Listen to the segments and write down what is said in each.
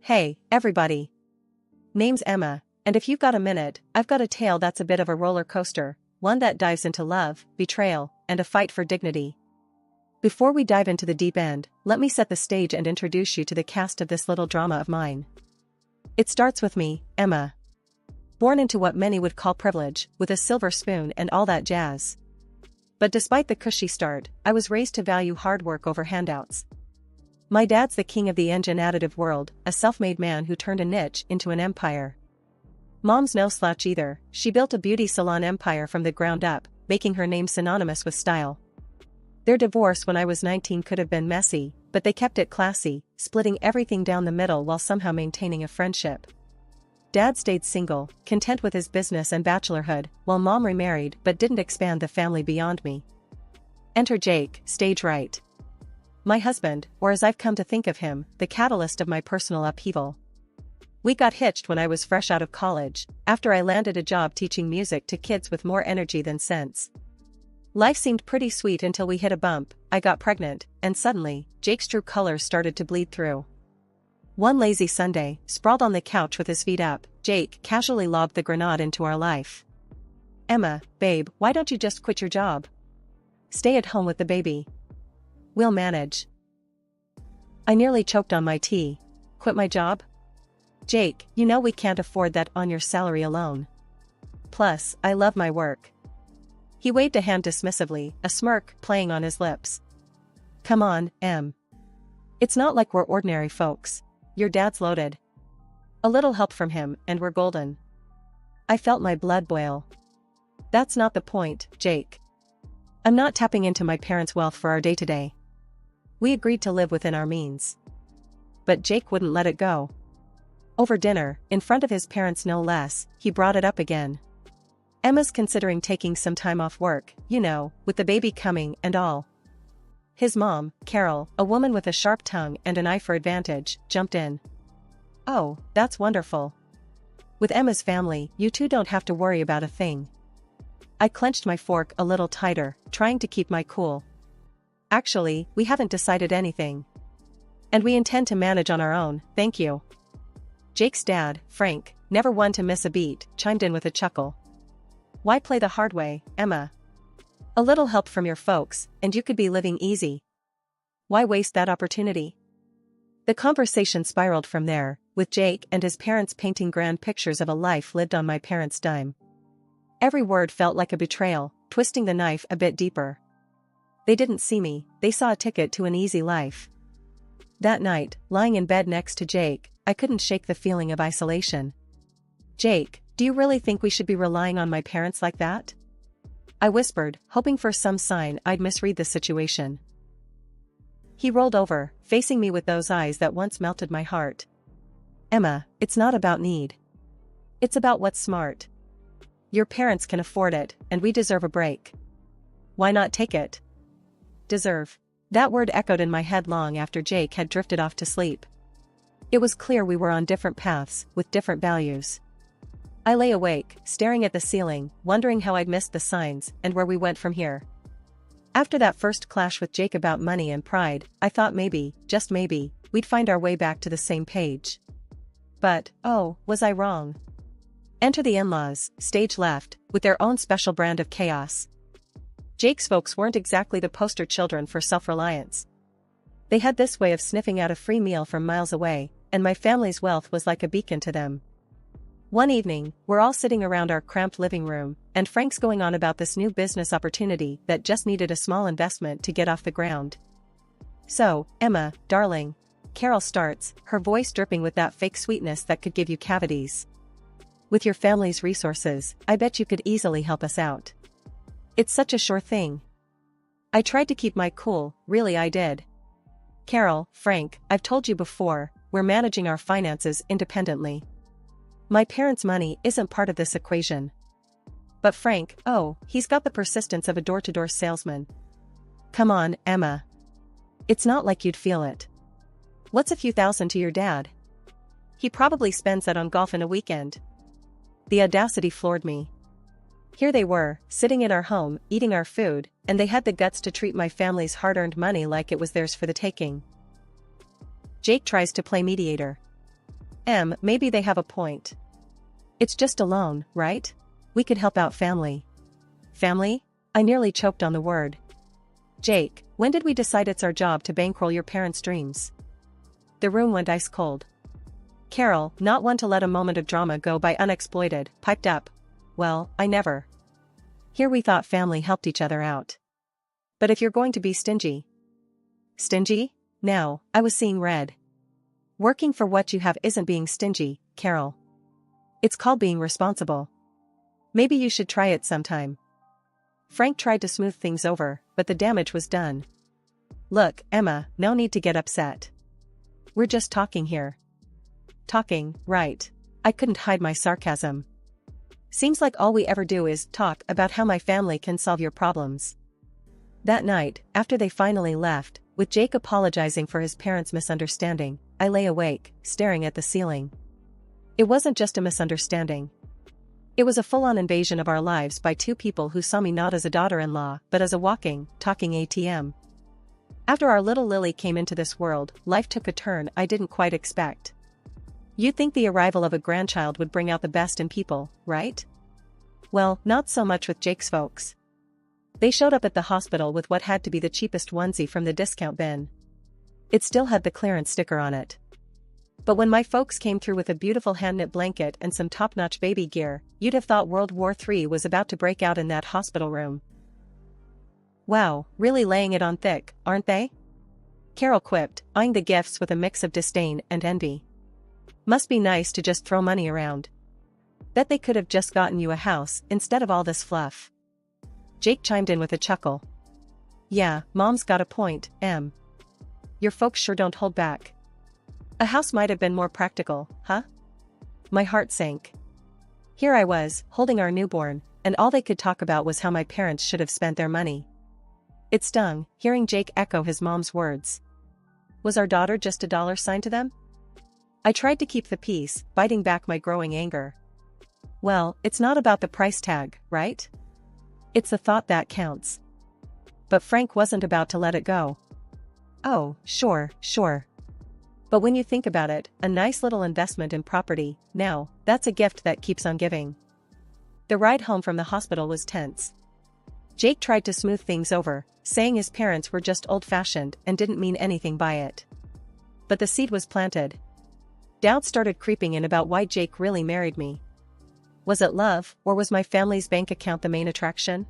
Hey, everybody. Name's Emma, and if you've got a minute, I've got a tale that's a bit of a roller coaster, one that dives into love, betrayal, and a fight for dignity. Before we dive into the deep end, let me set the stage and introduce you to the cast of this little drama of mine. It starts with me, Emma. Born into what many would call privilege, with a silver spoon and all that jazz. But despite the cushy start, I was raised to value hard work over handouts. My dad's the king of the engine additive world, a self-made man who turned a niche into an empire. Mom's no slouch either, she built a beauty salon empire from the ground up, making her name synonymous with style. Their divorce when I was 19 could have been messy, but they kept it classy, splitting everything down the middle while somehow maintaining a friendship. Dad stayed single, content with his business and bachelorhood, while Mom remarried but didn't expand the family beyond me. Enter Jake, stage right. My husband, or as I've come to think of him, the catalyst of my personal upheaval. We got hitched when I was fresh out of college, after I landed a job teaching music to kids with more energy than sense. Life seemed pretty sweet until we hit a bump, I got pregnant, and suddenly, Jake's true colors started to bleed through. One lazy Sunday, sprawled on the couch with his feet up, Jake casually lobbed the grenade into our life. Emma, babe, why don't you just quit your job? Stay at home with the baby. We'll manage. I nearly choked on my tea. Quit my job? Jake, you know we can't afford that on your salary alone. Plus, I love my work. He waved a hand dismissively, a smirk playing on his lips. Come on, Em. It's not like we're ordinary folks. Your dad's loaded. A little help from him, and we're golden. I felt my blood boil. That's not the point, Jake. I'm not tapping into my parents' wealth for our day-to-day. We agreed to live within our means. But Jake wouldn't let it go. Over dinner, in front of his parents no less, he brought it up again. Emma's considering taking some time off work, you know, with the baby coming and all. His mom, Carol, a woman with a sharp tongue and an eye for advantage, jumped in. Oh, that's wonderful. With Emma's family, you two don't have to worry about a thing. I clenched my fork a little tighter, trying to keep my cool. Actually, we haven't decided anything. And we intend to manage on our own, thank you. Jake's dad, Frank, never one to miss a beat, chimed in with a chuckle. Why play the hard way, Emma? A little help from your folks, and you could be living easy. Why waste that opportunity? The conversation spiraled from there, with Jake and his parents painting grand pictures of a life lived on my parents' dime. Every word felt like a betrayal, twisting the knife a bit deeper. They didn't see me, they saw a ticket to an easy life. That night, lying in bed next to Jake, I couldn't shake the feeling of isolation. Jake, do you really think we should be relying on my parents like that? I whispered, hoping for some sign I'd misread the situation. He rolled over, facing me with those eyes that once melted my heart. Emma, it's not about need. It's about what's smart. Your parents can afford it, and we deserve a break. Why not take it? Deserve. That word echoed in my head long after Jake had drifted off to sleep. It was clear we were on different paths, with different values. I lay awake, staring at the ceiling, wondering how I'd missed the signs, and where we went from here. After that first clash with Jake about money and pride, I thought maybe, just maybe, we'd find our way back to the same page. But, oh, was I wrong? Enter the in-laws, stage left, with their own special brand of chaos. Jake's folks weren't exactly the poster children for self-reliance. They had this way of sniffing out a free meal from miles away, and my family's wealth was like a beacon to them. One evening, we're all sitting around our cramped living room, and Frank's going on about this new business opportunity that just needed a small investment to get off the ground. So, Emma, darling, Carol starts, her voice dripping with that fake sweetness that could give you cavities. With your family's resources, I bet you could easily help us out. It's such a sure thing. I tried to keep my cool, really I did. Carol, Frank, I've told you before, we're managing our finances independently. My parents' money isn't part of this equation. But Frank, oh, he's got the persistence of a door-to-door salesman. Come on, Emma. It's not like you'd feel it. What's a few thousand to your dad? He probably spends that on golf in a weekend. The audacity floored me. Here they were, sitting in our home, eating our food, and they had the guts to treat my family's hard-earned money like it was theirs for the taking. Jake tries to play mediator. Maybe they have a point. It's just a loan, right? We could help out family. Family? I nearly choked on the word. Jake, when did we decide it's our job to bankroll your parents' dreams? The room went ice cold. Carol, not one to let a moment of drama go by unexploited, piped up. Well, I never. Here we thought family helped each other out. But if you're going to be stingy. Stingy? Now, I was seeing red. Working for what you have isn't being stingy, Carol. It's called being responsible. Maybe you should try it sometime. Frank tried to smooth things over, but the damage was done. Look, Emma, no need to get upset. We're just talking here. Talking, right. I couldn't hide my sarcasm. Seems like all we ever do is talk about how my family can solve your problems. That night, after they finally left, with Jake apologizing for his parents' misunderstanding, I lay awake, staring at the ceiling. It wasn't just a misunderstanding. It was a full-on invasion of our lives by two people who saw me not as a daughter-in-law, but as a walking, talking ATM. After our little Lily came into this world, life took a turn I didn't quite expect. You'd think the arrival of a grandchild would bring out the best in people, right? Well, not so much with Jake's folks. They showed up at the hospital with what had to be the cheapest onesie from the discount bin. It still had the clearance sticker on it. But when my folks came through with a beautiful hand-knit blanket and some top-notch baby gear, you'd have thought World War III was about to break out in that hospital room. Wow, really laying it on thick, aren't they? Carol quipped, eyeing the gifts with a mix of disdain and envy. Must be nice to just throw money around. Bet they could have just gotten you a house instead of all this fluff. Jake chimed in with a chuckle. Yeah, Mom's got a point, Em. Your folks sure don't hold back. A house might have been more practical, huh? My heart sank. Here I was, holding our newborn, and all they could talk about was how my parents should have spent their money. It stung, hearing Jake echo his mom's words. Was our daughter just a dollar sign to them? I tried to keep the peace, biting back my growing anger. Well, it's not about the price tag, right? It's the thought that counts. But Frank wasn't about to let it go. Oh, sure. But when you think about it, a nice little investment in property, now, that's a gift that keeps on giving. The ride home from the hospital was tense. Jake tried to smooth things over, saying his parents were just old-fashioned and didn't mean anything by it. But the seed was planted. Doubts started creeping in about why Jake really married me. Was it love, or was my family's bank account the main attraction?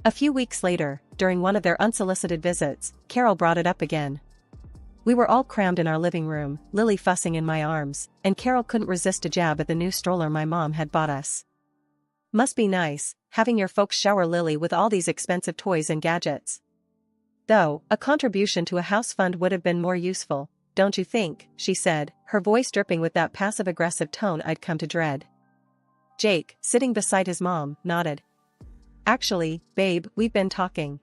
A few weeks later, during one of their unsolicited visits, Carol brought it up again. We were all crammed in our living room, Lily fussing in my arms, and Carol couldn't resist a jab at the new stroller my mom had bought us. Must be nice, having your folks shower Lily with all these expensive toys and gadgets. Though, a contribution to a house fund would have been more useful, don't you think, she said, her voice dripping with that passive-aggressive tone I'd come to dread. Jake, sitting beside his mom, nodded. Actually, babe, we've been talking.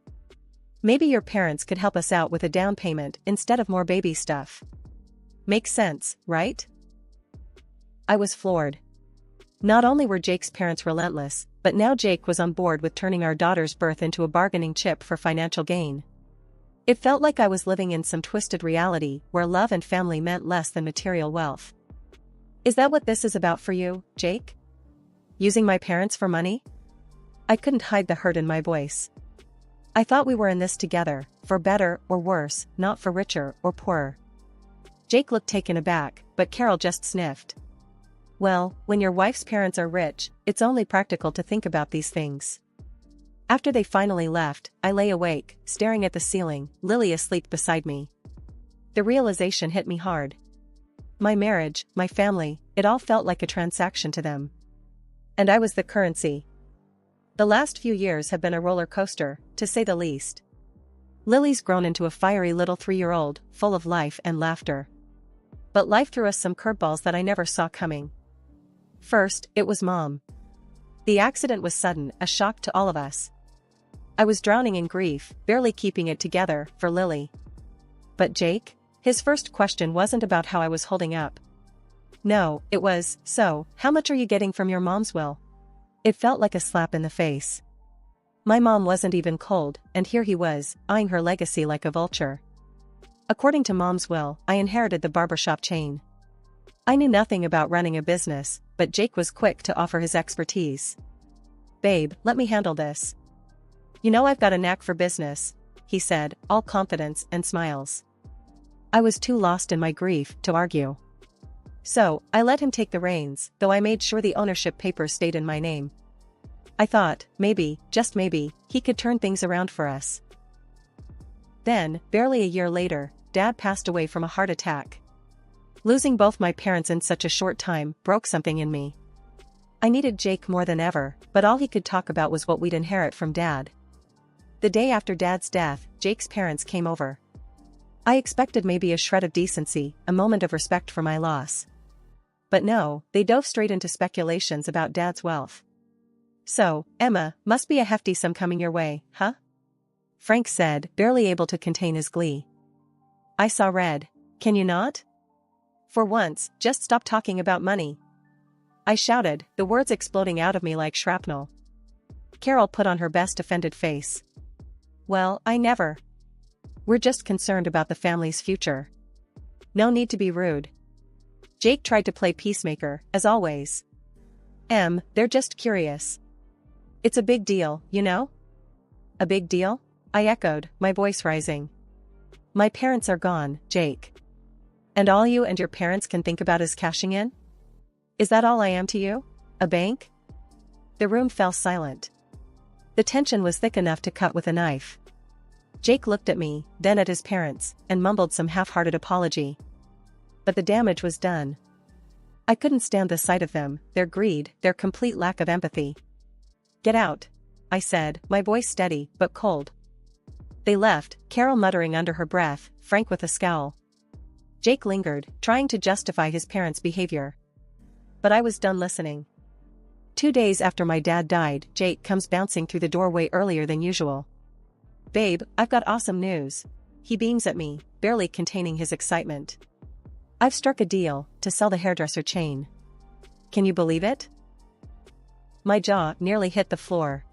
Maybe your parents could help us out with a down payment instead of more baby stuff. Makes sense, right? I was floored. Not only were Jake's parents relentless, but now Jake was on board with turning our daughter's birth into a bargaining chip for financial gain. It felt like I was living in some twisted reality where love and family meant less than material wealth. Is that what this is about for you, Jake? Using my parents for money? I couldn't hide the hurt in my voice. I thought we were in this together, for better or worse, not for richer or poorer. Jake looked taken aback, but Carol just sniffed. Well, when your wife's parents are rich, it's only practical to think about these things. After they finally left, I lay awake, staring at the ceiling, Lily asleep beside me. The realization hit me hard. My marriage, my family, it all felt like a transaction to them. And I was the currency. The last few years have been a roller coaster, to say the least. Lily's grown into a fiery little 3-year-old, full of life and laughter. But life threw us some curveballs that I never saw coming. First, it was Mom. The accident was sudden, a shock to all of us. I was drowning in grief, barely keeping it together, for Lily. But Jake? His first question wasn't about how I was holding up. No, it was, so, how much are you getting from your mom's will? It felt like a slap in the face. My mom wasn't even cold, and here he was, eyeing her legacy like a vulture. According to Mom's will, I inherited the barbershop chain. I knew nothing about running a business, but Jake was quick to offer his expertise. "Babe, let me handle this. You know I've got a knack for business," he said, all confidence and smiles. I was too lost in my grief to argue. So, I let him take the reins, though I made sure the ownership papers stayed in my name. I thought, maybe, just maybe, he could turn things around for us. Then, barely a year later, Dad passed away from a heart attack. Losing both my parents in such a short time broke something in me. I needed Jake more than ever, but all he could talk about was what we'd inherit from Dad. The day after Dad's death, Jake's parents came over. I expected maybe a shred of decency, a moment of respect for my loss. But no, they dove straight into speculations about Dad's wealth. "So, Emma, must be a hefty sum coming your way, huh?" Frank said, barely able to contain his glee. I saw red. "Can you not? For once, just stop talking about money," I shouted, the words exploding out of me like shrapnel. Carol put on her best offended face. "Well, I never. We're just concerned about the family's future. No need to be rude." Jake tried to play peacemaker, as always. They're just curious. It's a big deal, you know?" "A big deal?" I echoed, my voice rising. "My parents are gone, Jake. And all you and your parents can think about is cashing in? Is that all I am to you? A bank?" The room fell silent. The tension was thick enough to cut with a knife. Jake looked at me, then at his parents, and mumbled some half-hearted apology. But the damage was done. I couldn't stand the sight of them, their greed, their complete lack of empathy. "Get out," I said, my voice steady, but cold. They left, Carol muttering under her breath, Frank with a scowl. Jake lingered, trying to justify his parents' behavior. But I was done listening. 2 days after my dad died, Jake comes bouncing through the doorway earlier than usual. "Babe, I've got awesome news." He beams at me, barely containing his excitement. "I've struck a deal to sell the hairdresser chain. Can you believe it?" My jaw nearly hit the floor.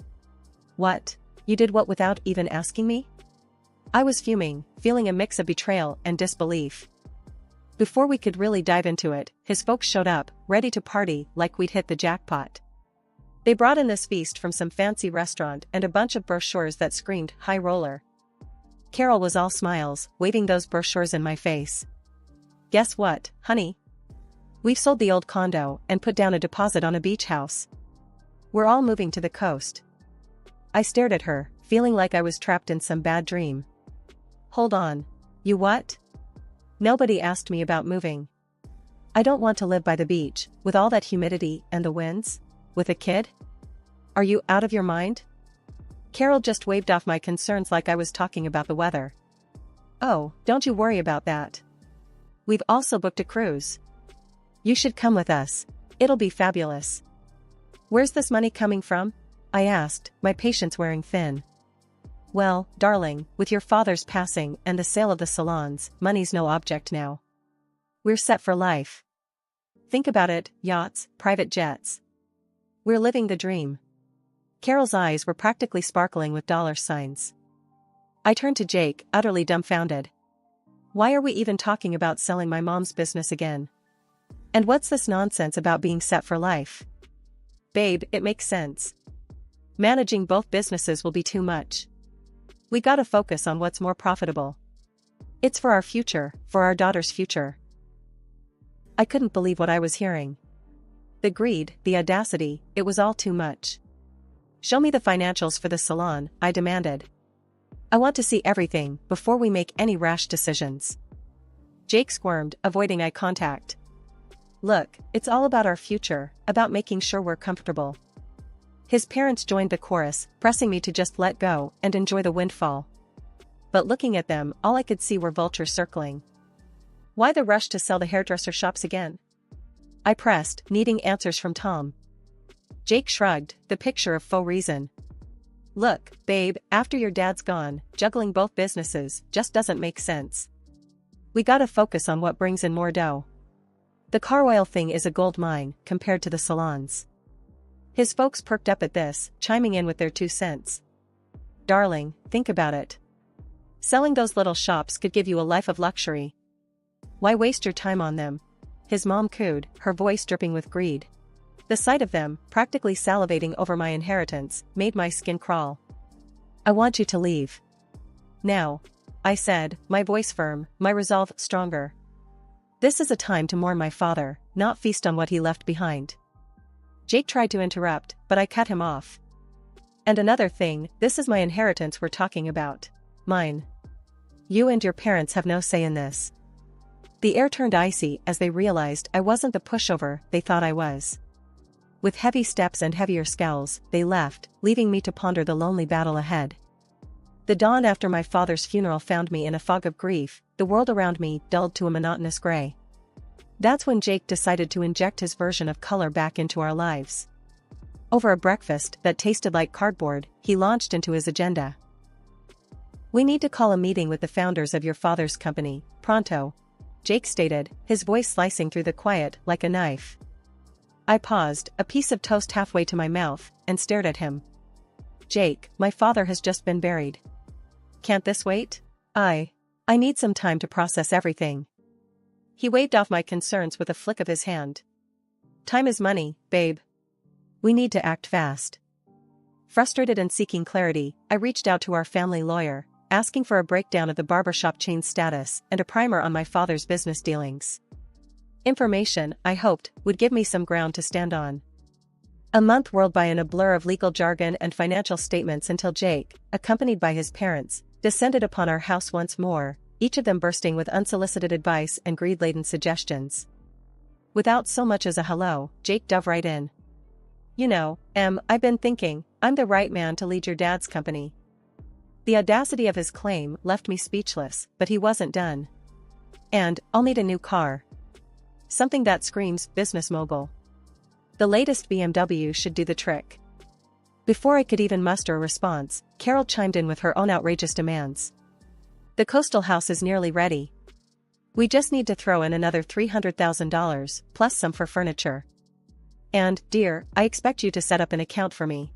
"What? You did what without even asking me?" I was fuming, feeling a mix of betrayal and disbelief. Before we could really dive into it, his folks showed up, ready to party like we'd hit the jackpot. They brought in this feast from some fancy restaurant and a bunch of brochures that screamed high roller. Carol was all smiles, waving those brochures in my face. "Guess what, honey? We've sold the old condo and put down a deposit on a beach house. We're all moving to the coast." I stared at her, feeling like I was trapped in some bad dream. "Hold on. You what?" "Nobody asked me about moving. I don't want to live by the beach, with all that humidity and the winds, with a kid. Are you out of your mind?" Carol just waved off my concerns like I was talking about the weather. "Oh, don't you worry about that. We've also booked a cruise. You should come with us. It'll be fabulous." "Where's this money coming from?" I asked, my patience wearing thin. "Well, darling, with your father's passing and the sale of the salons, money's no object now. We're set for life. Think about it, yachts, private jets. We're living the dream." Carol's eyes were practically sparkling with dollar signs. I turned to Jake, utterly dumbfounded. Why are we even talking about selling my mom's business again? And what's this nonsense about being set for life? "Babe, it makes sense. Managing both businesses will be too much. We gotta focus on what's more profitable. It's for our future, for our daughter's future." I couldn't believe what I was hearing. The greed, the audacity, it was all too much. "Show me the financials for the salon," I demanded. "I want to see everything before we make any rash decisions." Jake squirmed, avoiding eye contact. "Look, it's all about our future, about making sure we're comfortable." His parents joined the chorus, pressing me to just let go and enjoy the windfall. But looking at them, all I could see were vultures circling. "Why the rush to sell the hairdresser shops again?" I pressed, needing answers from Tom. Jake shrugged, the picture of faux reason. "Look, babe, after your dad's gone, juggling both businesses just doesn't make sense. We gotta focus on what brings in more dough. The car oil thing is a gold mine, compared to the salons." His folks perked up at this, chiming in with their 2 cents. "Darling, think about it. Selling those little shops could give you a life of luxury. Why waste your time on them? his mom cooed, her voice dripping with greed. The sight of them, practically salivating over my inheritance, made my skin crawl. I want you to leave. Now. I said, my voice firm, my resolve stronger. This is a time to mourn my father, not feast on what he left behind. Jake tried to interrupt, but I cut him off. And another thing, this is my inheritance we're talking about. Mine. You and your parents have no say in this. The air turned icy as they realized I wasn't the pushover they thought I was. With heavy steps and heavier scowls, they left, leaving me to ponder the lonely battle ahead. The dawn after my father's funeral found me in a fog of grief, the world around me dulled to a monotonous gray. That's when Jake decided to inject his version of color back into our lives. Over a breakfast that tasted like cardboard, he launched into his agenda. We need to call a meeting with the founders of your father's company, pronto, Jake stated, his voice slicing through the quiet like a knife. I paused, a piece of toast halfway to my mouth, and stared at him. Jake, my father has just been buried. Can't this wait? I need some time to process everything. He waved off my concerns with a flick of his hand. Time is money, babe. We need to act fast. Frustrated and seeking clarity, I reached out to our family lawyer, asking for a breakdown of the barbershop chain's status and a primer on my father's business dealings. Information, I hoped, would give me some ground to stand on. A month whirled by in a blur of legal jargon and financial statements until Jake, accompanied by his parents, descended upon our house once more, each of them bursting with unsolicited advice and greed-laden suggestions. Without so much as a hello, Jake dove right in. You know, I've been thinking, I'm the right man to lead your dad's company. The audacity of his claim left me speechless, but he wasn't done. And, I'll need a new car. Something that screams business mogul. The latest BMW should do the trick. Before I could even muster a response, Carol chimed in with her own outrageous demands. The coastal house is nearly ready. We just need to throw in another $300,000, plus some for furniture. And, dear, I expect you to set up an account for me.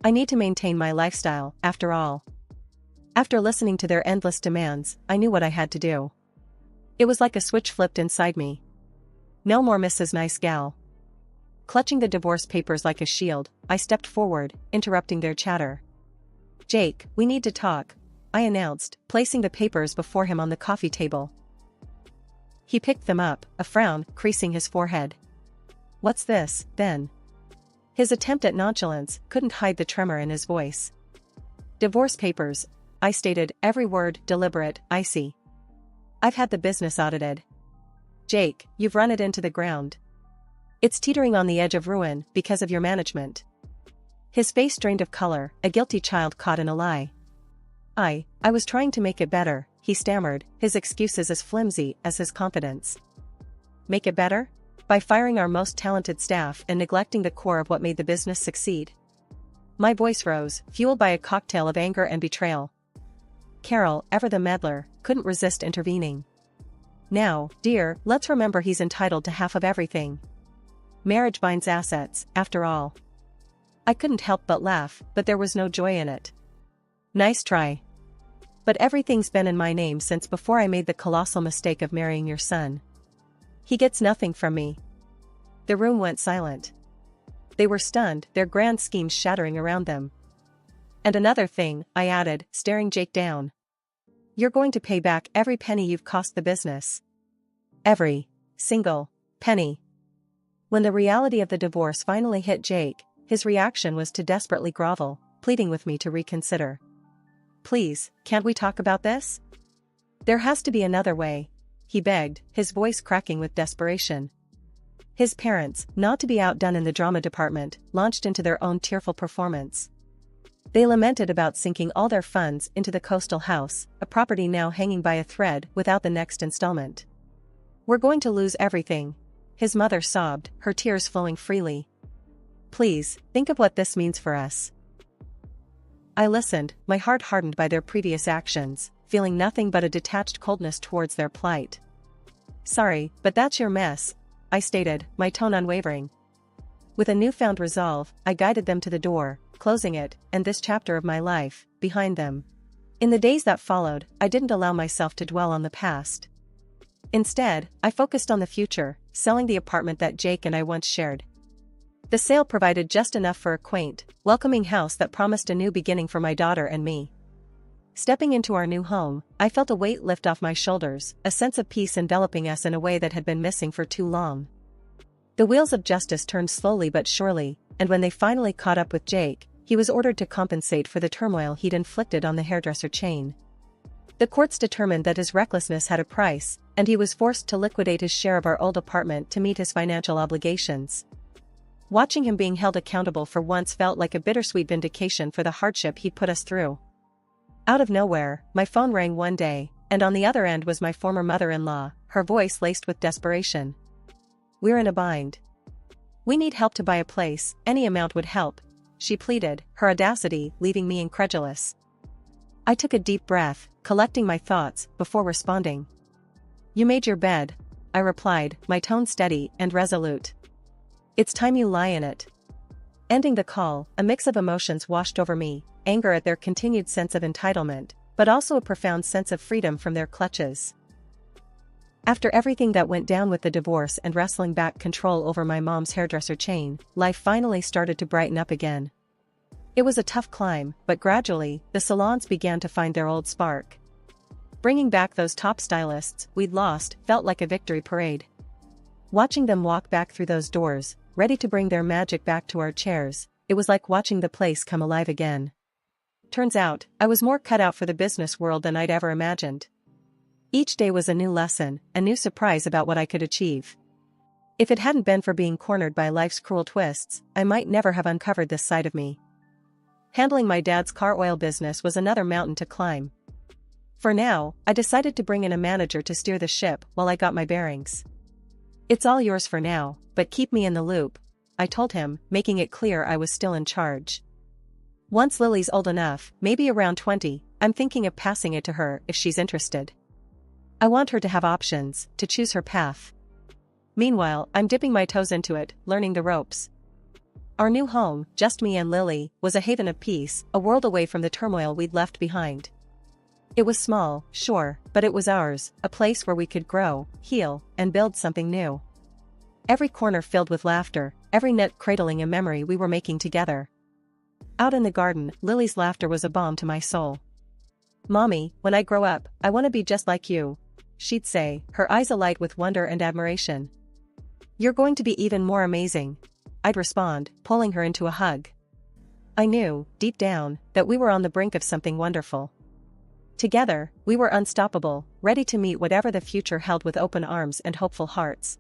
I need to maintain my lifestyle, after all. After listening to their endless demands, I knew what I had to do. It was like a switch flipped inside me. No more Mrs. Nice Gal. Clutching the divorce papers like a shield, I stepped forward, interrupting their chatter. Jake, we need to talk, I announced, placing the papers before him on the coffee table. He picked them up, a frown creasing his forehead. What's this, then? His attempt at nonchalance couldn't hide the tremor in his voice. Divorce papers, I stated, every word deliberate, icy. I've had the business audited. Jake, you've run it into the ground. It's teetering on the edge of ruin because of your management. His face drained of color, a guilty child caught in a lie. I was trying to make it better, he stammered, his excuses as flimsy as his confidence. Make it better? By firing our most talented staff and neglecting the core of what made the business succeed. My voice rose, fueled by a cocktail of anger and betrayal. Carol, ever the meddler, couldn't resist intervening. Now, dear, let's remember he's entitled to half of everything. Marriage binds assets, after all. I couldn't help but laugh, but there was no joy in it. Nice try. But everything's been in my name since before I made the colossal mistake of marrying your son. He gets nothing from me. The room went silent. They were stunned, their grand schemes shattering around them. And another thing, I added, staring Jake down. You're going to pay back every penny you've cost the business. Every single penny. When the reality of the divorce finally hit Jake, his reaction was to desperately grovel, pleading with me to reconsider. Please, can't we talk about this? There has to be another way, he begged, his voice cracking with desperation. His parents, not to be outdone in the drama department, launched into their own tearful performance. They lamented about sinking all their funds into the coastal house, a property now hanging by a thread without the next installment. We're going to lose everything, his mother sobbed, her tears flowing freely. Please, think of what this means for us. I listened, my heart hardened by their previous actions, feeling nothing but a detached coldness towards their plight. Sorry, but that's your mess, I stated, my tone unwavering. With a newfound resolve, I guided them to the door, closing it, and this chapter of my life, behind them. In the days that followed, I didn't allow myself to dwell on the past. Instead, I focused on the future, selling the apartment that Jake and I once shared. The sale provided just enough for a quaint, welcoming house that promised a new beginning for my daughter and me. Stepping into our new home, I felt a weight lift off my shoulders, a sense of peace enveloping us in a way that had been missing for too long. The wheels of justice turned slowly but surely, and when they finally caught up with Jake, he was ordered to compensate for the turmoil he'd inflicted on the hairdresser chain. The courts determined that his recklessness had a price, and he was forced to liquidate his share of our old apartment to meet his financial obligations. Watching him being held accountable for once felt like a bittersweet vindication for the hardship he'd put us through. Out of nowhere, my phone rang one day, and on the other end was my former mother-in-law, her voice laced with desperation. "We're in a bind. We need help to buy a place, any amount would help," she pleaded, her audacity leaving me incredulous. I took a deep breath, collecting my thoughts, before responding. "You made your bed," I replied, my tone steady and resolute. "It's time you lie in it." Ending the call, a mix of emotions washed over me, anger at their continued sense of entitlement, but also a profound sense of freedom from their clutches. After everything that went down with the divorce and wrestling back control over my mom's hairdresser chain, life finally started to brighten up again. It was a tough climb, but gradually, the salons began to find their old spark. Bringing back those top stylists we'd lost felt like a victory parade. Watching them walk back through those doors, ready to bring their magic back to our chairs, it was like watching the place come alive again. Turns out, I was more cut out for the business world than I'd ever imagined. Each day was a new lesson, a new surprise about what I could achieve. If it hadn't been for being cornered by life's cruel twists, I might never have uncovered this side of me. Handling my dad's car oil business was another mountain to climb. For now, I decided to bring in a manager to steer the ship while I got my bearings. "It's all yours for now, but keep me in the loop," I told him, making it clear I was still in charge. "Once Lily's old enough, maybe around 20, I'm thinking of passing it to her if she's interested. I want her to have options, to choose her path. Meanwhile, I'm dipping my toes into it, learning the ropes." Our new home, just me and Lily, was a haven of peace, a world away from the turmoil we'd left behind. It was small, sure, but it was ours, a place where we could grow, heal, and build something new. Every corner filled with laughter, every nook cradling a memory we were making together. Out in the garden, Lily's laughter was a balm to my soul. "Mommy, when I grow up, I want to be just like you," she'd say, her eyes alight with wonder and admiration. "You're going to be even more amazing," I'd respond, pulling her into a hug. I knew, deep down, that we were on the brink of something wonderful. Together, we were unstoppable, ready to meet whatever the future held with open arms and hopeful hearts.